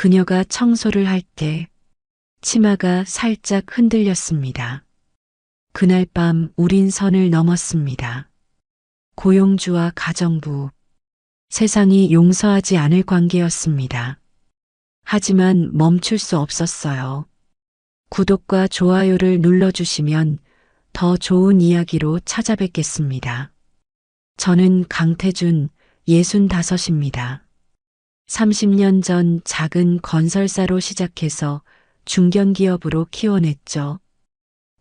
그녀가 청소를 할 때 치마가 살짝 흔들렸습니다. 그날 밤 우린 선을 넘었습니다. 고용주와 가정부, 세상이 용서하지 않을 관계였습니다. 하지만 멈출 수 없었어요. 구독과 좋아요를 눌러주시면 더 좋은 이야기로 찾아뵙겠습니다. 저는 강태준, 65입니다. 30년 전 작은 건설사로 시작해서 중견기업으로 키워냈죠.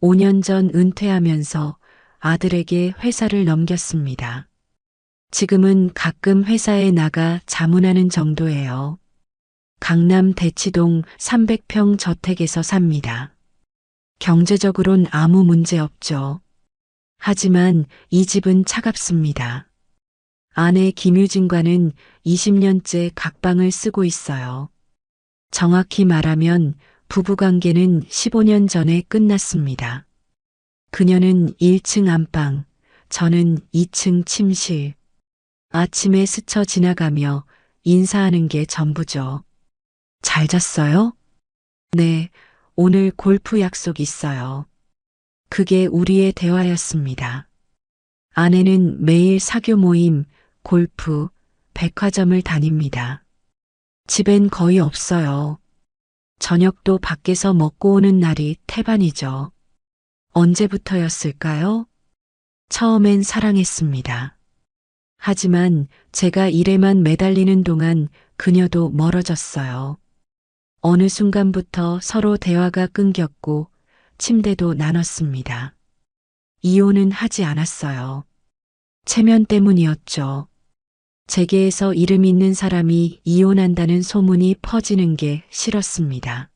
5년 전 은퇴하면서 아들에게 회사를 넘겼습니다. 지금은 가끔 회사에 나가 자문하는 정도예요. 강남 대치동 300평 저택에서 삽니다. 경제적으론 아무 문제 없죠. 하지만 이 집은 차갑습니다. 아내 김유진과는 20년째 각방을 쓰고 있어요. 정확히 말하면 부부관계는 15년 전에 끝났습니다. 그녀는 1층 안방, 저는 2층 침실. 아침에 스쳐 지나가며 인사하는 게 전부죠. 잘 잤어요? 네, 오늘 골프 약속 있어요. 그게 우리의 대화였습니다. 아내는 매일 사교 모임, 골프, 백화점을 다닙니다. 집엔 거의 없어요. 저녁도 밖에서 먹고 오는 날이 태반이죠. 언제부터였을까요? 처음엔 사랑했습니다. 하지만 제가 일에만 매달리는 동안 그녀도 멀어졌어요. 어느 순간부터 서로 대화가 끊겼고 침대도 나눴습니다. 이혼은 하지 않았어요. 체면 때문이었죠. 재계에서 이름 있는 사람이 이혼한다는 소문이 퍼지는 게 싫었습니다.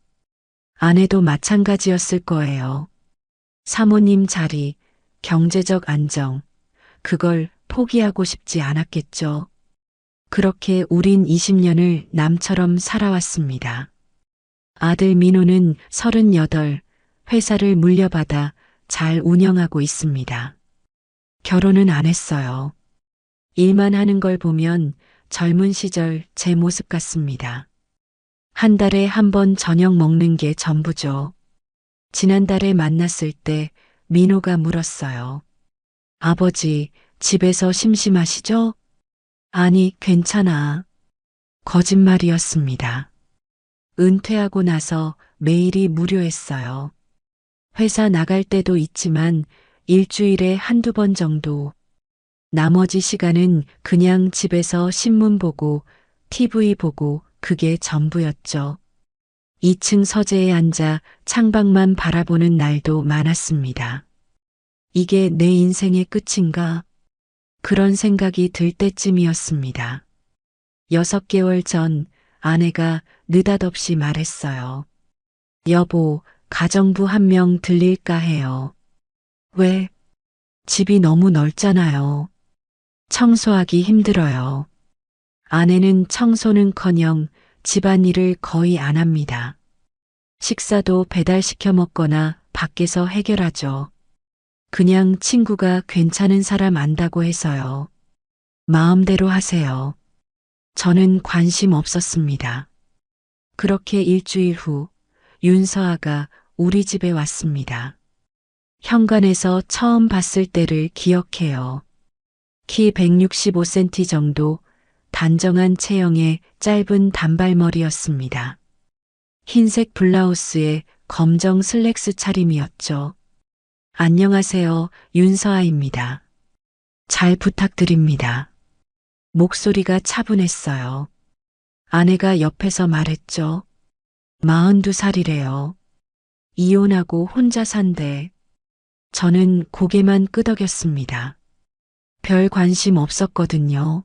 아내도 마찬가지였을 거예요. 사모님 자리, 경제적 안정, 그걸 포기하고 싶지 않았겠죠. 그렇게 우린 20년을 남처럼 살아왔습니다. 아들 민호는 38, 회사를 물려받아 잘 운영하고 있습니다. 결혼은 안 했어요. 일만 하는 걸 보면 젊은 시절 제 모습 같습니다. 한 달에 한 번 저녁 먹는 게 전부죠. 지난달에 만났을 때 민호가 물었어요. 아버지, 집에서 심심하시죠? 아니, 괜찮아. 거짓말이었습니다. 은퇴하고 나서 매일이 무료했어요. 회사 나갈 때도 있지만 일주일에 한두 번 정도. 나머지 시간은 그냥 집에서 신문 보고 TV 보고 그게 전부였죠. 2층 서재에 앉아 창밖만 바라보는 날도 많았습니다. 이게 내 인생의 끝인가? 그런 생각이 들 때쯤이었습니다. 6개월 전 아내가 느닷없이 말했어요. 여보, 가정부 한 명 들릴까 해요. 왜? 집이 너무 넓잖아요. 청소하기 힘들어요. 아내는 청소는커녕 집안일을 거의 안 합니다. 식사도 배달시켜 먹거나 밖에서 해결하죠. 그냥 친구가 괜찮은 사람 안다고 해서요. 마음대로 하세요. 저는 관심 없었습니다. 그렇게 일주일 후 윤서아가 우리 집에 왔습니다. 현관에서 처음 봤을 때를 기억해요. 키 165cm 정도, 단정한 체형에 짧은 단발머리였습니다. 흰색 블라우스에 검정 슬랙스 차림이었죠. 안녕하세요, 윤서아입니다. 잘 부탁드립니다. 목소리가 차분했어요. 아내가 옆에서 말했죠. 42살이래요. 이혼하고 혼자 산대. 저는 고개만 끄덕였습니다. 별 관심 없었거든요.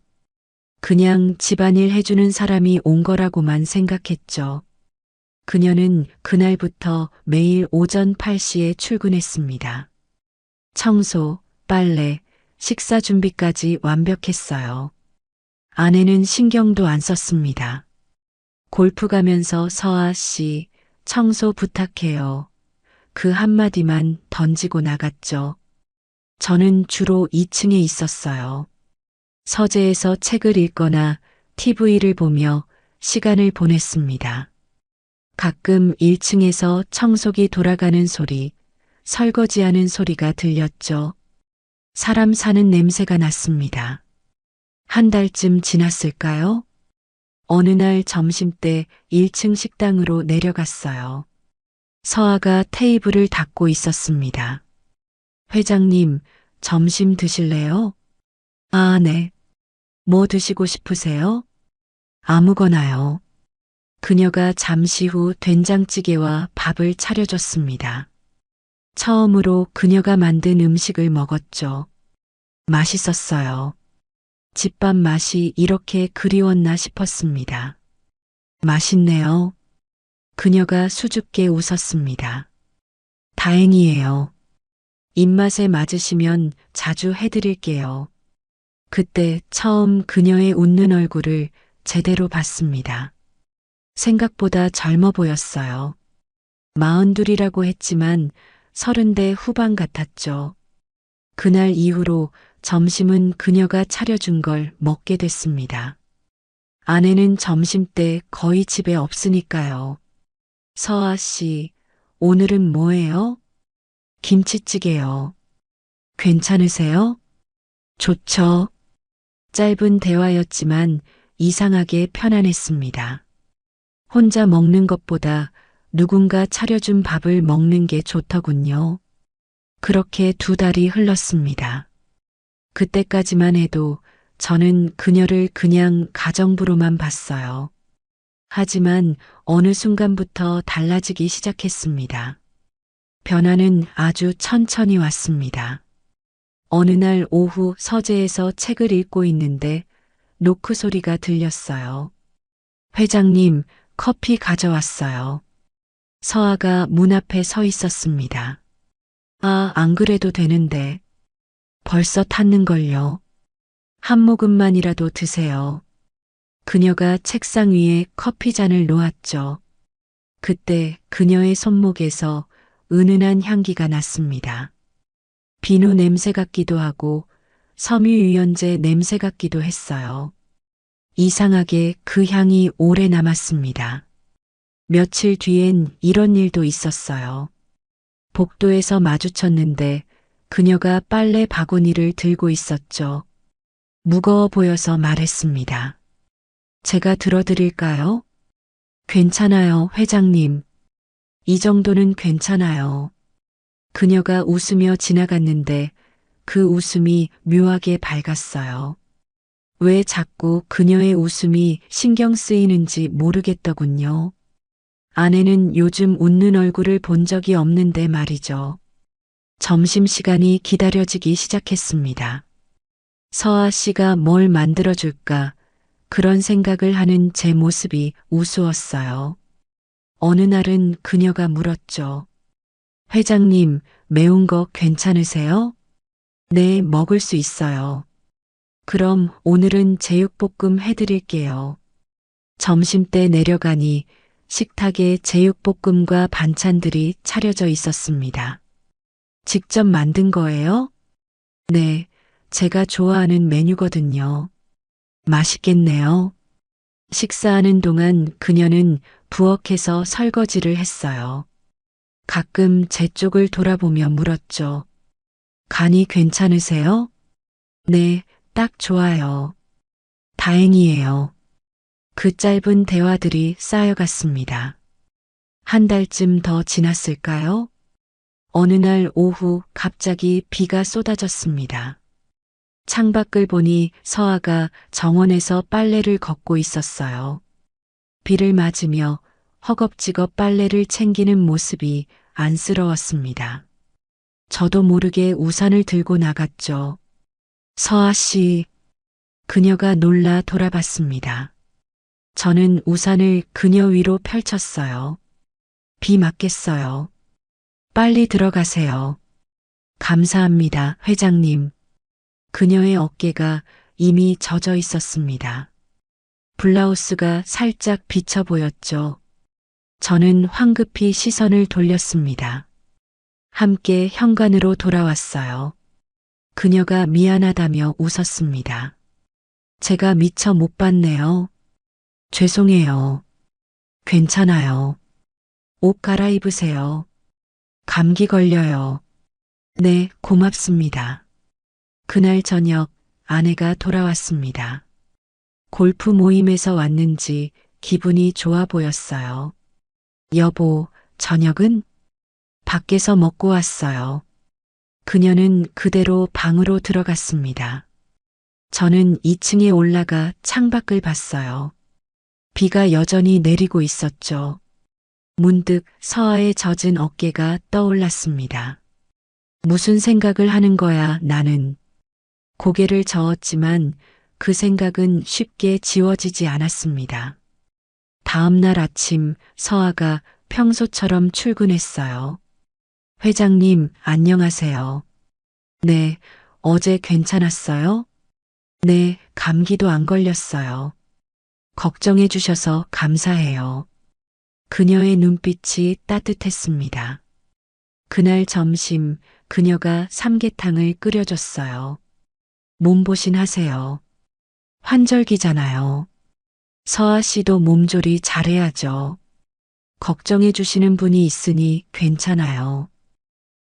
그냥 집안일 해주는 사람이 온 거라고만 생각했죠. 그녀는 그날부터 매일 오전 8시에 출근했습니다. 청소, 빨래, 식사 준비까지 완벽했어요. 아내는 신경도 안 썼습니다. 골프 가면서 서아 씨, 청소 부탁해요. 그 한마디만 던지고 나갔죠. 저는 주로 2층에 있었어요. 서재에서 책을 읽거나 TV를 보며 시간을 보냈습니다. 가끔 1층에서 청소기 돌아가는 소리, 설거지하는 소리가 들렸죠. 사람 사는 냄새가 났습니다. 한 달쯤 지났을까요? 어느 날 점심때 1층 식당으로 내려갔어요. 서아가 테이블을 닦고 있었습니다. 회장님, 점심 드실래요? 아, 네. 뭐 드시고 싶으세요? 아무거나요. 그녀가 잠시 후 된장찌개와 밥을 차려줬습니다. 처음으로 그녀가 만든 음식을 먹었죠. 맛있었어요. 집밥 맛이 이렇게 그리웠나 싶었습니다. 맛있네요. 그녀가 수줍게 웃었습니다. 다행이에요. 입맛에 맞으시면 자주 해드릴게요. 그때 처음 그녀의 웃는 얼굴을 제대로 봤습니다. 생각보다 젊어 보였어요. 42이라고 했지만 30대 후반 같았죠. 그날 이후로 점심은 그녀가 차려준 걸 먹게 됐습니다. 아내는 점심 때 거의 집에 없으니까요. 서아 씨, 오늘은 뭐예요? 김치찌개요. 괜찮으세요? 좋죠. 짧은 대화였지만 이상하게 편안했습니다. 혼자 먹는 것보다 누군가 차려준 밥을 먹는 게 좋더군요. 그렇게 2달이 흘렀습니다. 그때까지만 해도 저는 그녀를 그냥 가정부로만 봤어요. 하지만 어느 순간부터 달라지기 시작했습니다. 변화는 아주 천천히 왔습니다. 어느 날 오후 서재에서 책을 읽고 있는데 노크 소리가 들렸어요. 회장님, 커피 가져왔어요. 서아가 문 앞에 서 있었습니다. 아, 안 그래도 되는데. 벌써 탔는걸요. 한 모금만이라도 드세요. 그녀가 책상 위에 커피잔을 놓았죠. 그때 그녀의 손목에서 은은한 향기가 났습니다. 비누 냄새 같기도 하고 섬유유연제 냄새 같기도 했어요. 이상하게 그 향이 오래 남았습니다. 며칠 뒤엔 이런 일도 있었어요. 복도에서 마주쳤는데 그녀가 빨래 바구니를 들고 있었죠. 무거워 보여서 말했습니다. 제가 들어드릴까요? 괜찮아요, 회장님. 이 정도는 괜찮아요. 그녀가 웃으며 지나갔는데 그 웃음이 묘하게 밝았어요. 왜 자꾸 그녀의 웃음이 신경 쓰이는지 모르겠더군요. 아내는 요즘 웃는 얼굴을 본 적이 없는데 말이죠. 점심시간이 기다려지기 시작했습니다. 서아 씨가 뭘 만들어줄까 그런 생각을 하는 제 모습이 우스웠어요. 어느 날은 그녀가 물었죠. 회장님, 매운 거 괜찮으세요? 네, 먹을 수 있어요. 그럼 오늘은 제육볶음 해드릴게요. 점심때 내려가니 식탁에 제육볶음과 반찬들이 차려져 있었습니다. 직접 만든 거예요? 네, 제가 좋아하는 메뉴거든요. 맛있겠네요. 식사하는 동안 그녀는 부엌에서 설거지를 했어요. 가끔 제 쪽을 돌아보며 물었죠. 간이 괜찮으세요? 네, 딱 좋아요. 다행이에요. 그 짧은 대화들이 쌓여갔습니다. 한 달쯤 더 지났을까요? 어느 날 오후 갑자기 비가 쏟아졌습니다. 창밖을 보니 서아가 정원에서 빨래를 걷고 있었어요. 비를 맞으며 허겁지겁 빨래를 챙기는 모습이 안쓰러웠습니다. 저도 모르게 우산을 들고 나갔죠. 서아 씨, 그녀가 놀라 돌아봤습니다. 저는 우산을 그녀 위로 펼쳤어요. 비 맞겠어요. 빨리 들어가세요. 감사합니다, 회장님. 그녀의 어깨가 이미 젖어 있었습니다. 블라우스가 살짝 비쳐 보였죠. 저는 황급히 시선을 돌렸습니다. 함께 현관으로 돌아왔어요. 그녀가 미안하다며 웃었습니다. 제가 미처 못 봤네요. 죄송해요. 괜찮아요. 옷 갈아입으세요. 감기 걸려요. 네, 고맙습니다. 그날 저녁 아내가 돌아왔습니다. 골프 모임에서 왔는지 기분이 좋아 보였어요. 여보, 저녁은? 밖에서 먹고 왔어요. 그녀는 그대로 방으로 들어갔습니다. 저는 2층에 올라가 창밖을 봤어요. 비가 여전히 내리고 있었죠. 문득 서아의 젖은 어깨가 떠올랐습니다. 무슨 생각을 하는 거야, 나는. 고개를 저었지만 그 생각은 쉽게 지워지지 않았습니다. 다음 날 아침 서아가 평소처럼 출근했어요. 회장님, 안녕하세요. 네, 어제 괜찮았어요? 네, 감기도 안 걸렸어요. 걱정해 주셔서 감사해요. 그녀의 눈빛이 따뜻했습니다. 그날 점심 그녀가 삼계탕을 끓여줬어요. 몸보신 하세요. 환절기잖아요. 서아 씨도 몸조리 잘해야죠. 걱정해 주시는 분이 있으니 괜찮아요.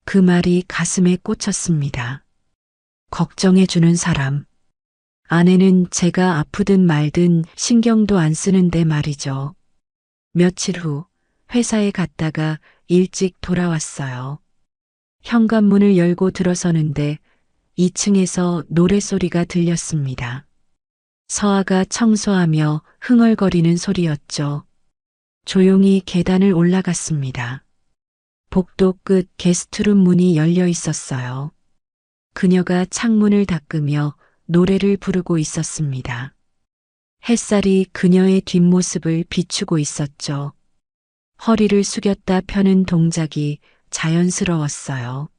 그 말이 가슴에 꽂혔습니다. 걱정해 주는 사람. 아내는 제가 아프든 말든 신경도 안 쓰는데 말이죠. 며칠 후 회사에 갔다가 일찍 돌아왔어요. 현관문을 열고 들어서는데 2층에서 노랫소리가 들렸습니다. 서아가 청소하며 흥얼거리는 소리였죠. 조용히 계단을 올라갔습니다. 복도 끝 게스트룸 문이 열려 있었어요. 그녀가 창문을 닦으며 노래를 부르고 있었습니다. 햇살이 그녀의 뒷모습을 비추고 있었죠. 허리를 숙였다 펴는 동작이 자연스러웠어요.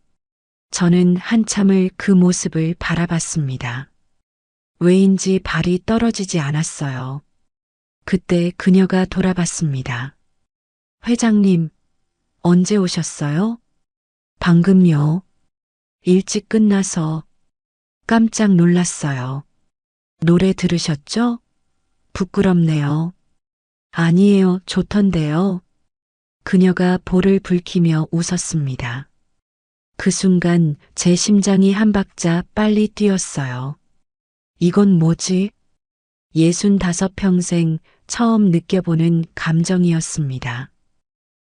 저는 한참을 그 모습을 바라봤습니다. 왜인지 발이 떨어지지 않았어요. 그때 그녀가 돌아봤습니다. 회장님, 언제 오셨어요? 방금요. 일찍 끝나서 깜짝 놀랐어요. 노래 들으셨죠? 부끄럽네요. 아니에요, 좋던데요. 그녀가 볼을 붉히며 웃었습니다. 그 순간 제 심장이 한 박자 빨리 뛰었어요. 이건 뭐지? 65평생 처음 느껴보는 감정이었습니다.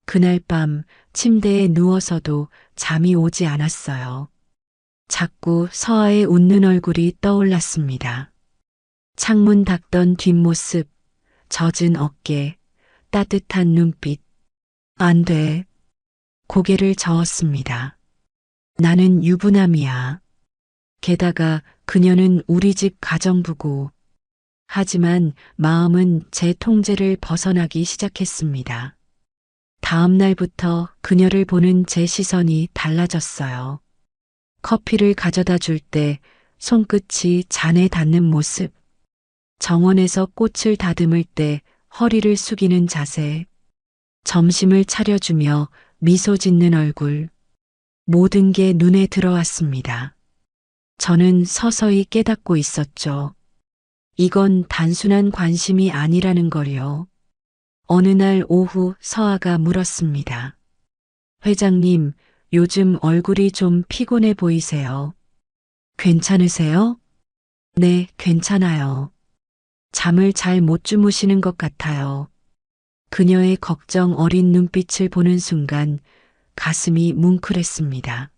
그날 밤 침대에 누워서도 잠이 오지 않았어요. 자꾸 서아의 웃는 얼굴이 떠올랐습니다. 창문 닦던 뒷모습, 젖은 어깨, 따뜻한 눈빛. 안 돼. 고개를 저었습니다. 나는 유부남이야. 게다가 그녀는 우리 집 가정부고. 하지만 마음은 제 통제를 벗어나기 시작했습니다. 다음 날부터 그녀를 보는 제 시선이 달라졌어요. 커피를 가져다 줄 때 손끝이 잔에 닿는 모습. 정원에서 꽃을 다듬을 때 허리를 숙이는 자세. 점심을 차려주며 미소 짓는 얼굴. 모든 게 눈에 들어왔습니다. 저는 서서히 깨닫고 있었죠. 이건 단순한 관심이 아니라는 걸요. 어느 날 오후 서아가 물었습니다. 회장님, 요즘 얼굴이 좀 피곤해 보이세요. 괜찮으세요? 네, 괜찮아요. 잠을 잘 못 주무시는 것 같아요. 그녀의 걱정 어린 눈빛을 보는 순간 가슴이 뭉클했습니다.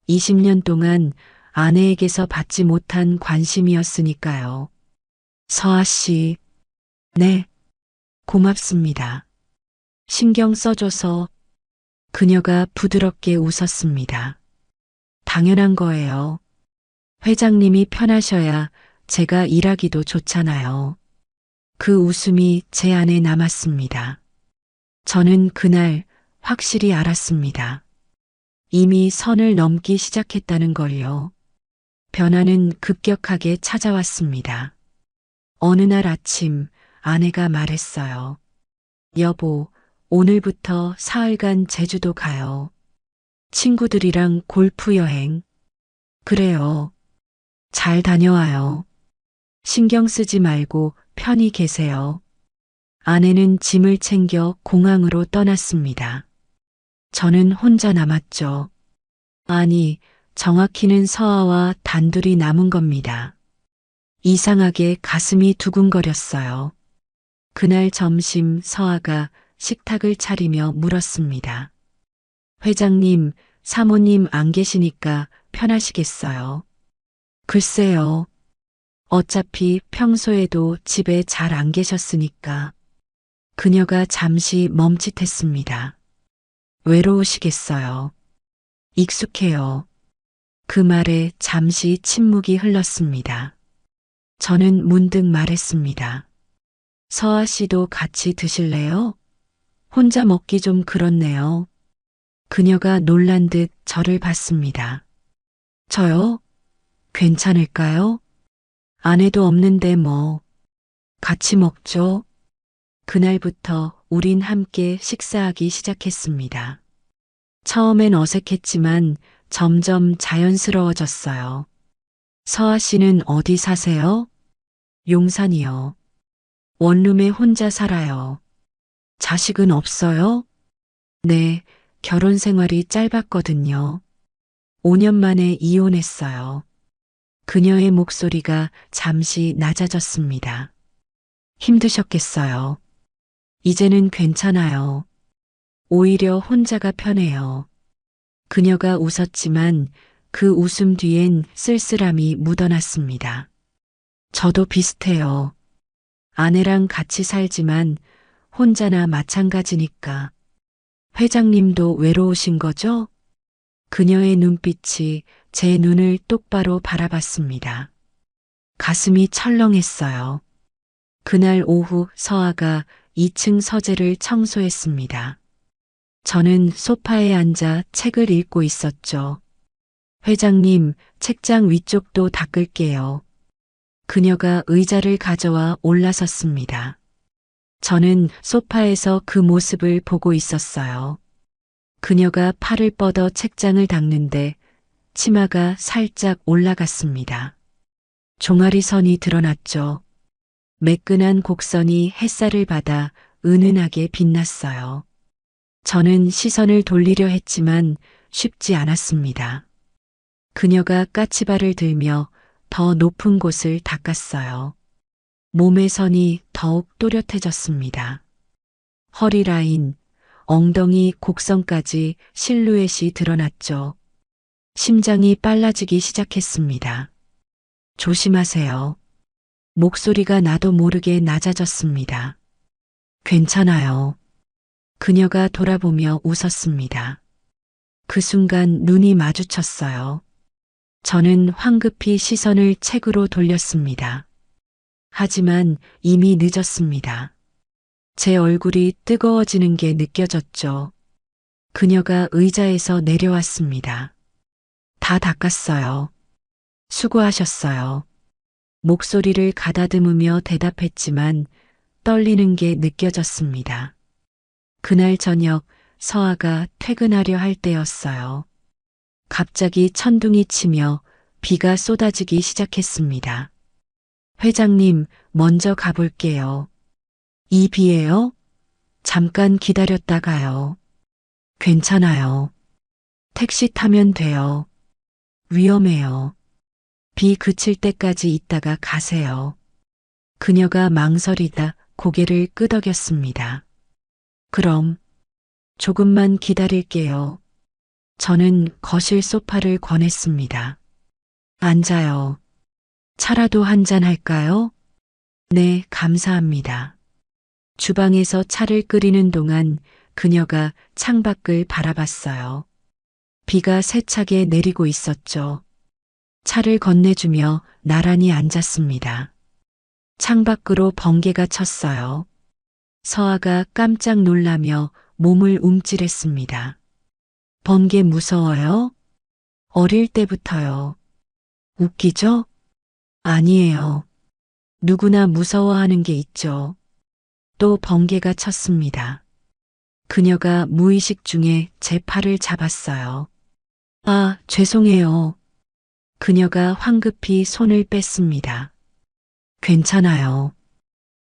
20년 동안 아내에게서 받지 못한 관심이었으니까요. 서아 씨, 네, 고맙습니다. 신경 써줘서. 그녀가 부드럽게 웃었습니다. 당연한 거예요. 회장님이 편하셔야 제가 일하기도 좋잖아요. 그 웃음이 제 안에 남았습니다. 저는 그날 확실히 알았습니다. 이미 선을 넘기 시작했다는 걸요. 변화는 급격하게 찾아왔습니다. 어느 날 아침 아내가 말했어요. 여보, 오늘부터 사흘간 제주도 가요. 친구들이랑 골프 여행. 그래요. 잘 다녀와요. 신경 쓰지 말고 편히 계세요. 아내는 짐을 챙겨 공항으로 떠났습니다. 저는 혼자 남았죠. 아니, 정확히는 서아와 단둘이 남은 겁니다. 이상하게 가슴이 두근거렸어요. 그날 점심 서아가 식탁을 차리며 물었습니다. 회장님, 사모님 안 계시니까 편하시겠어요? 글쎄요. 어차피 평소에도 집에 잘 안 계셨으니까. 그녀가 잠시 멈칫했습니다. 외로우시겠어요. 익숙해요. 그 말에 잠시 침묵이 흘렀습니다. 저는 문득 말했습니다. 서아 씨도 같이 드실래요? 혼자 먹기 좀 그렇네요. 그녀가 놀란 듯 저를 봤습니다. 저요? 괜찮을까요? 아내도 없는데 뭐. 같이 먹죠. 그날부터 우린 함께 식사하기 시작했습니다. 처음엔 어색했지만 점점 자연스러워졌어요. 서아 씨는 어디 사세요? 용산이요. 원룸에 혼자 살아요. 자식은 없어요? 네, 결혼 생활이 짧았거든요. 5년 만에 이혼했어요. 그녀의 목소리가 잠시 낮아졌습니다. 힘드셨겠어요. 이제는 괜찮아요. 오히려 혼자가 편해요. 그녀가 웃었지만 그 웃음 뒤엔 쓸쓸함이 묻어났습니다. 저도 비슷해요. 아내랑 같이 살지만 혼자나 마찬가지니까. 회장님도 외로우신 거죠? 그녀의 눈빛이 제 눈을 똑바로 바라봤습니다. 가슴이 철렁했어요. 그날 오후 서아가 2층 서재를 청소했습니다. 저는 소파에 앉아 책을 읽고 있었죠. 회장님, 책장 위쪽도 닦을게요. 그녀가 의자를 가져와 올라섰습니다. 저는 소파에서 그 모습을 보고 있었어요. 그녀가 팔을 뻗어 책장을 닦는데 치마가 살짝 올라갔습니다. 종아리 선이 드러났죠. 매끈한 곡선이 햇살을 받아 은은하게 빛났어요. 저는 시선을 돌리려 했지만 쉽지 않았습니다. 그녀가 까치발을 들며 더 높은 곳을 닦았어요. 몸의 선이 더욱 또렷해졌습니다. 허리 라인, 엉덩이 곡선까지 실루엣이 드러났죠. 심장이 빨라지기 시작했습니다. 조심하세요. 목소리가 나도 모르게 낮아졌습니다. 괜찮아요. 그녀가 돌아보며 웃었습니다. 그 순간 눈이 마주쳤어요. 저는 황급히 시선을 책으로 돌렸습니다. 하지만 이미 늦었습니다. 제 얼굴이 뜨거워지는 게 느껴졌죠. 그녀가 의자에서 내려왔습니다. 다 닦았어요. 수고하셨어요. 목소리를 가다듬으며 대답했지만 떨리는 게 느껴졌습니다. 그날 저녁 서아가 퇴근하려 할 때였어요. 갑자기 천둥이 치며 비가 쏟아지기 시작했습니다. 회장님, 먼저 가볼게요. 이 비예요? 잠깐 기다렸다가요. 괜찮아요. 택시 타면 돼요. 위험해요. 비 그칠 때까지 있다가 가세요. 그녀가 망설이다 고개를 끄덕였습니다. 그럼 조금만 기다릴게요. 저는 거실 소파를 권했습니다. 앉아요. 차라도 한잔 할까요? 네, 감사합니다. 주방에서 차를 끓이는 동안 그녀가 창밖을 바라봤어요. 비가 세차게 내리고 있었죠. 차를 건네주며 나란히 앉았습니다. 창밖으로 번개가 쳤어요. 서아가 깜짝 놀라며 몸을 움찔했습니다. 번개 무서워요? 어릴 때부터요. 웃기죠? 아니에요. 누구나 무서워하는 게 있죠. 또 번개가 쳤습니다. 그녀가 무의식 중에 제 팔을 잡았어요. 아, 죄송해요. 그녀가 황급히 손을 뺐습니다. 괜찮아요.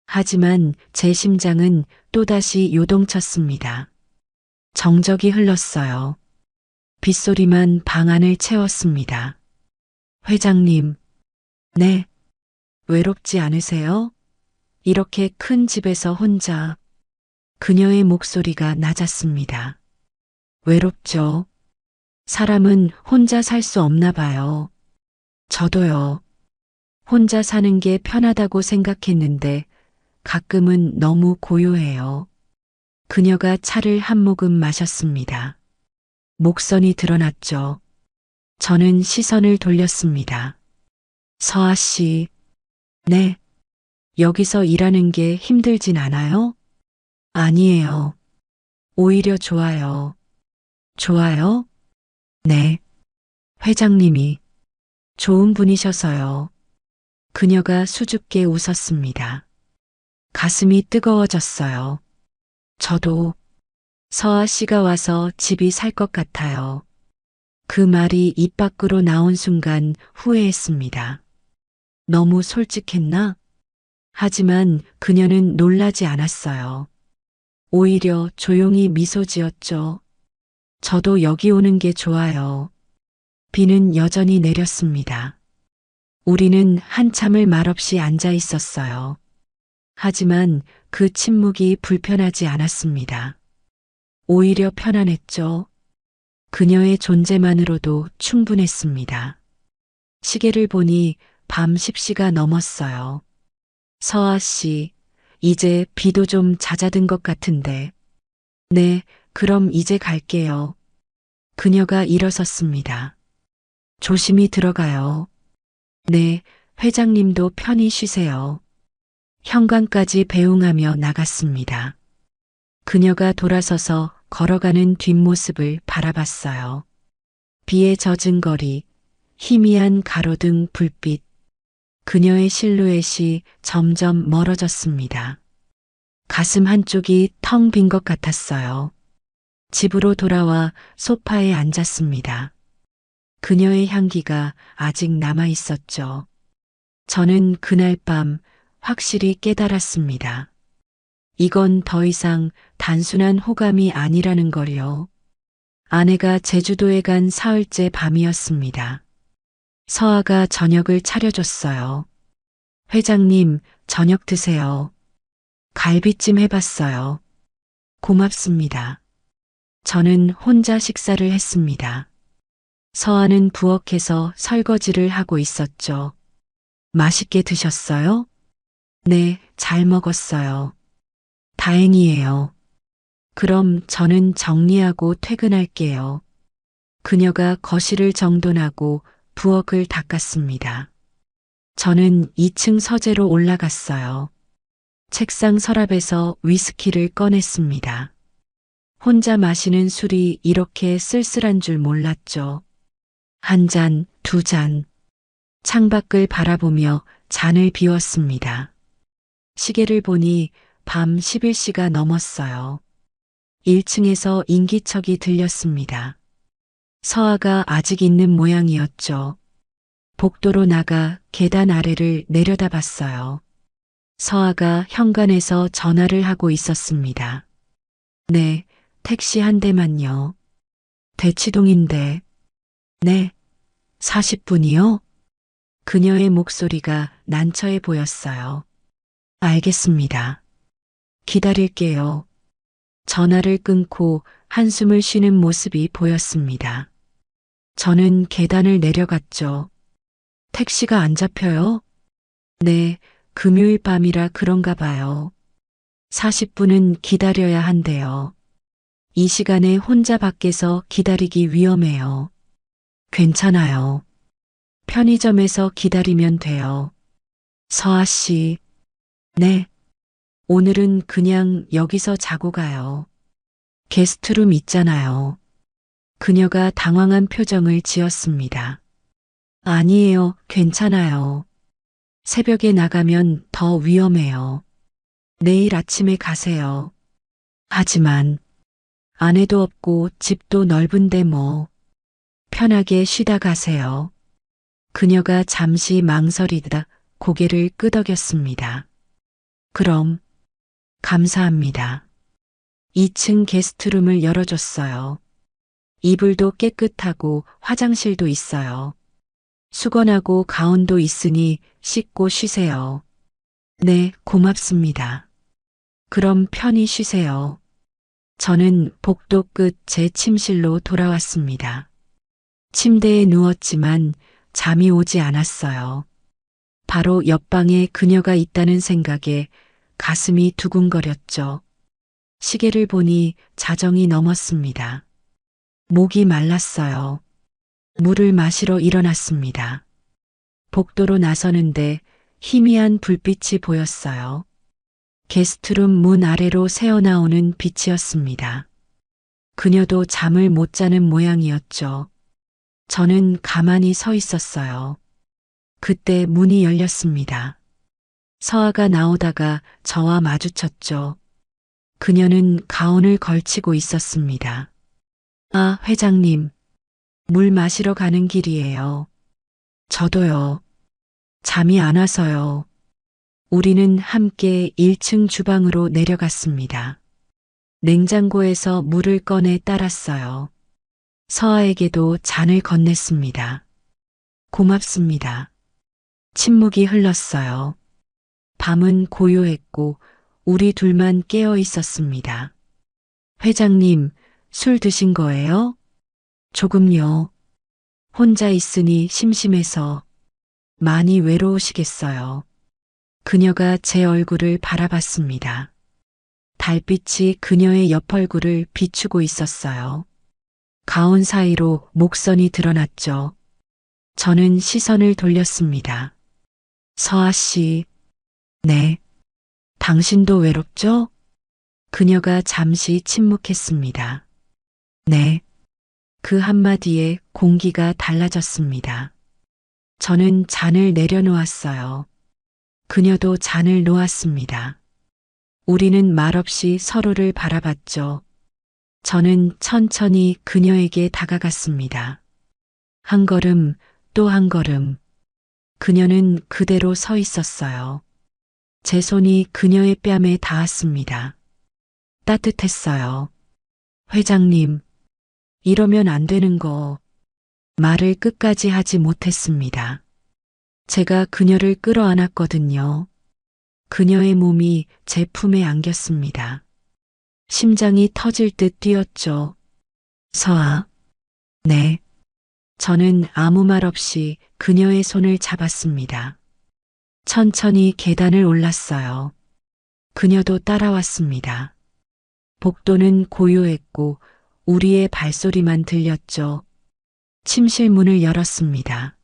하지만 제 심장은 또다시 요동쳤습니다. 정적이 흘렀어요. 빗소리만 방 안을 채웠습니다. 회장님, 네, 외롭지 않으세요? 이렇게 큰 집에서 혼자. 그녀의 목소리가 낮았습니다. 외롭죠. 사람은 혼자 살 수 없나 봐요. 저도요. 혼자 사는 게 편하다고 생각했는데 가끔은 너무 고요해요. 그녀가 차를 한 모금 마셨습니다. 목선이 드러났죠. 저는 시선을 돌렸습니다. 서아 씨, 네, 여기서 일하는 게 힘들진 않아요? 아니에요. 오히려 좋아요. 좋아요? 네. 회장님이 좋은 분이셔서요. 그녀가 수줍게 웃었습니다. 가슴이 뜨거워졌어요. 저도 서아 씨가 와서 집이 살 것 같아요. 그 말이 입 밖으로 나온 순간 후회했습니다. 너무 솔직했나? 하지만 그녀는 놀라지 않았어요. 오히려 조용히 미소 지었죠. 저도 여기 오는 게 좋아요. 비는 여전히 내렸습니다. 우리는 한참을 말없이 앉아 있었어요. 하지만 그 침묵이 불편하지 않았습니다. 오히려 편안했죠. 그녀의 존재만으로도 충분했습니다. 시계를 보니 밤 10시가 넘었어요. 서아 씨, 이제 비도 좀 잦아든 것 같은데. 네, 그럼 이제 갈게요. 그녀가 일어섰습니다. 조심히 들어가요. 네, 회장님도 편히 쉬세요. 현관까지 배웅하며 나갔습니다. 그녀가 돌아서서 걸어가는 뒷모습을 바라봤어요. 비에 젖은 거리, 희미한 가로등 불빛, 그녀의 실루엣이 점점 멀어졌습니다. 가슴 한쪽이 텅 빈 것 같았어요. 집으로 돌아와 소파에 앉았습니다. 그녀의 향기가 아직 남아 있었죠. 저는 그날 밤 확실히 깨달았습니다. 이건 더 이상 단순한 호감이 아니라는 걸요. 아내가 제주도에 간 사흘째 밤이었습니다. 서아가 저녁을 차려줬어요. 회장님, 저녁 드세요. 갈비찜 해봤어요. 고맙습니다. 저는 혼자 식사를 했습니다. 서아는 부엌에서 설거지를 하고 있었죠. 맛있게 드셨어요? 네, 잘 먹었어요. 다행이에요. 그럼 저는 정리하고 퇴근할게요. 그녀가 거실을 정돈하고 부엌을 닦았습니다. 저는 2층 서재로 올라갔어요. 책상 서랍에서 위스키를 꺼냈습니다. 혼자 마시는 술이 이렇게 쓸쓸한 줄 몰랐죠. 한 잔, 두 잔. 창밖을 바라보며 잔을 비웠습니다. 시계를 보니 밤 11시가 넘었어요. 1층에서 인기척이 들렸습니다. 서아가 아직 있는 모양이었죠. 복도로 나가 계단 아래를 내려다봤어요. 서아가 현관에서 전화를 하고 있었습니다. 네, 택시 한 대만요. 대치동인데. 네, 40분이요? 그녀의 목소리가 난처해 보였어요. 알겠습니다. 기다릴게요. 전화를 끊고 한숨을 쉬는 모습이 보였습니다. 저는 계단을 내려갔죠. 택시가 안 잡혀요? 네, 금요일 밤이라 그런가 봐요. 40분은 기다려야 한대요. 이 시간에 혼자 밖에서 기다리기 위험해요. 괜찮아요. 편의점에서 기다리면 돼요. 서아 씨. 네. 오늘은 그냥 여기서 자고 가요. 게스트룸 있잖아요. 그녀가 당황한 표정을 지었습니다. 아니에요. 괜찮아요. 새벽에 나가면 더 위험해요. 내일 아침에 가세요. 하지만 아내도 없고 집도 넓은데 뭐. 편하게 쉬다 가세요. 그녀가 잠시 망설이다 고개를 끄덕였습니다. 그럼, 감사합니다. 2층 게스트룸을 열어줬어요. 이불도 깨끗하고 화장실도 있어요. 수건하고 가운도 있으니 씻고 쉬세요. 네, 고맙습니다. 그럼 편히 쉬세요. 저는 복도 끝 제 침실로 돌아왔습니다. 침대에 누웠지만 잠이 오지 않았어요. 바로 옆방에 그녀가 있다는 생각에 가슴이 두근거렸죠. 시계를 보니 자정이 넘었습니다. 목이 말랐어요. 물을 마시러 일어났습니다. 복도로 나서는데 희미한 불빛이 보였어요. 게스트룸 문 아래로 새어나오는 빛이었습니다. 그녀도 잠을 못 자는 모양이었죠. 저는 가만히 서 있었어요. 그때 문이 열렸습니다. 서아가 나오다가 저와 마주쳤죠. 그녀는 가운을 걸치고 있었습니다. 아, 회장님. 물 마시러 가는 길이에요. 저도요. 잠이 안 와서요. 우리는 함께 1층 주방으로 내려갔습니다. 냉장고에서 물을 꺼내 따랐어요. 서아에게도 잔을 건넸습니다. 고맙습니다. 침묵이 흘렀어요. 밤은 고요했고 우리 둘만 깨어 있었습니다. 회장님, 술 드신 거예요? 조금요. 혼자 있으니 심심해서 많이 외로우시겠어요. 그녀가 제 얼굴을 바라봤습니다. 달빛이 그녀의 옆 얼굴을 비추고 있었어요. 가운 사이로 목선이 드러났죠. 저는 시선을 돌렸습니다. 서아 씨, 네. 당신도 외롭죠? 그녀가 잠시 침묵했습니다. 네. 그 한마디에 공기가 달라졌습니다. 저는 잔을 내려놓았어요. 그녀도 잔을 놓았습니다. 우리는 말없이 서로를 바라봤죠. 저는 천천히 그녀에게 다가갔습니다. 한 걸음, 또 한 걸음. 그녀는 그대로 서 있었어요. 제 손이 그녀의 뺨에 닿았습니다. 따뜻했어요. 회장님, 이러면 안 되는 거. 말을 끝까지 하지 못했습니다. 제가 그녀를 끌어안았거든요. 그녀의 몸이 제 품에 안겼습니다. 심장이 터질 듯 뛰었죠. 서아. 네. 저는 아무 말 없이 그녀의 손을 잡았습니다. 천천히 계단을 올랐어요. 그녀도 따라왔습니다. 복도는 고요했고 우리의 발소리만 들렸죠. 침실 문을 열었습니다.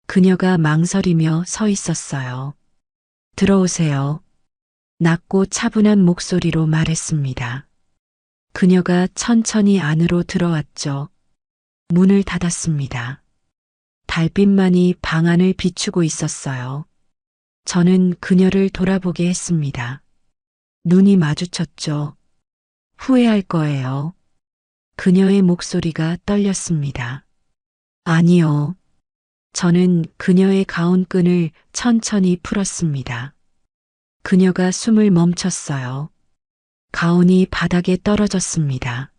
그녀가 망설이며 서 있었어요. 들어오세요. 낮고 차분한 목소리로 말했습니다. 그녀가 천천히 안으로 들어왔죠. 문을 닫았습니다. 달빛만이 방 안을 비추고 있었어요. 저는 그녀를 돌아보게 했습니다. 눈이 마주쳤죠. 후회할 거예요. 그녀의 목소리가 떨렸습니다. 아니요. 저는 그녀의 가운끈을 천천히 풀었습니다. 그녀가 숨을 멈췄어요. 가운이 바닥에 떨어졌습니다.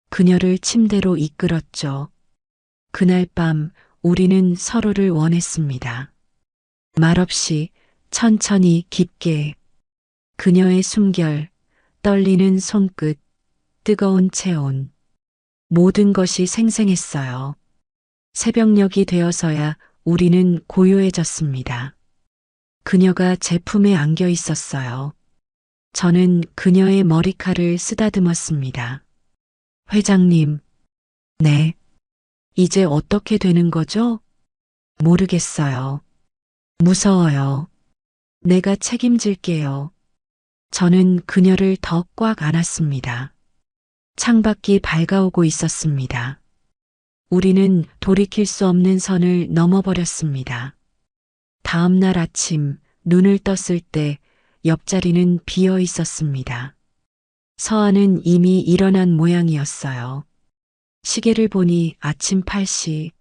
그녀를 침대로 이끌었죠. 그날 밤 우리는 서로를 원했습니다. 말없이 천천히 깊게 그녀의 숨결, 떨리는 손끝, 뜨거운 체온. 모든 것이 생생했어요. 새벽녘이 되어서야 우리는 고요해졌습니다. 그녀가 제 품에 안겨 있었어요. 저는 그녀의 머리칼을 쓰다듬었습니다. 회장님, 네. 이제 어떻게 되는 거죠? 모르겠어요. 무서워요. 내가 책임질게요. 저는 그녀를 더 꽉 안았습니다. 창밖이 밝아오고 있었습니다. 우리는 돌이킬 수 없는 선을 넘어버렸습니다. 다음 날 아침 눈을 떴을 때 옆자리는 비어 있었습니다. 서아는 이미 일어난 모양이었어요. 시계를 보니 아침 8시.